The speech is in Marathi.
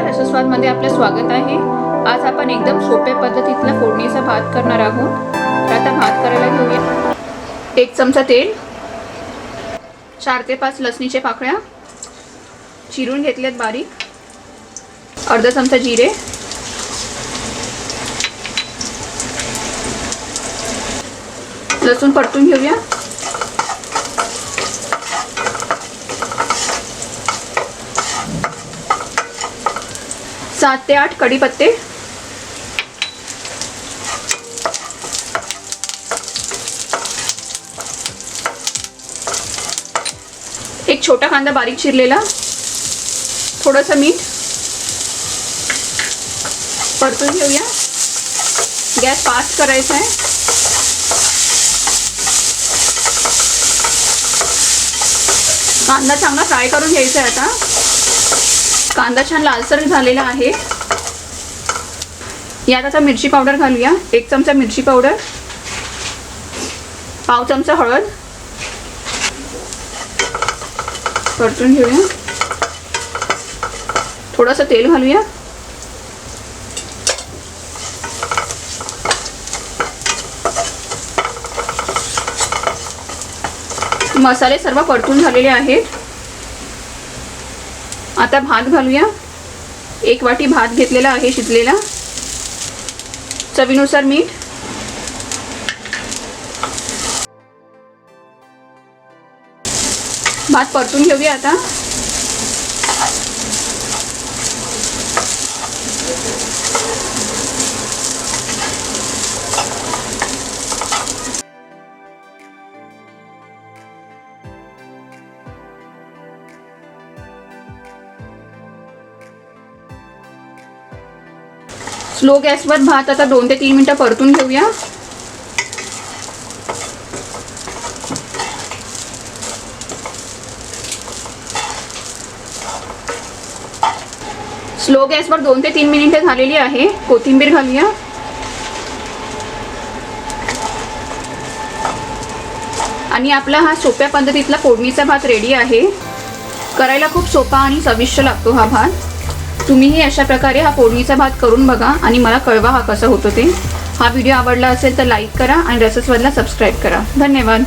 नमस्कार, रसस्वादमध्ये आपलं स्वागत आहे। आज आपण एकदम सोप्या पद्धतीतला फोडणीचा भात करणार आहोत। तर आता भात करायला घेऊया। 1 चमचा तेल, 4 ते 5 लसणीच्या पाकळ्या चिरून घेतल्यात बारीक, अर्धा चमचा जिरे, लसूण परतून घेऊया। 7 ते 8 कढीपत्ते, एक छोटा कांदा बारीक चिरलेला, थोडंसं मीठ, परतून घेऊया। गॅस फास्ट करायचा आहे। कांदा चांगला फ्राय करून घ्यायचा आहे। आता कांदा छान लालसर झालेला आहे। यात आता मिरची पावडर घालूया। 1 चमचा मिरची पावडर, पाव चमचा हळद, परतून घेऊया। थोडंसं तेल घालूया। मसाले सर्व परतून झालेले आहेत। आता भात घालूया। 1 वाटी भात घेतलेला आहे शिजलेला, चवीनुसार मीठ, भात परतून घेऊया। आता स्लो गॅसवर भात आता 2 ते 3 मिनिटं परतून घेऊया। स्लो गॅसवर 2 ते 3 मिनिटं झालेली आहे। कोथिंबीर घालूया। आणि आपला हा सोप्या पद्धतीतला फोडणीचा भात रेडी आहे। करायला खूप सोपा आणि चविष्ट लागतो हा भात। तुम्हीही अशा प्रकारे हा फोडणीचा भात करून बघा आणि मला कळवा हा कसा होतो ते। हा व्हिडिओ आवडला असेल तर लाईक करा आणि रसस्वादला सबस्क्राईब करा। धन्यवाद।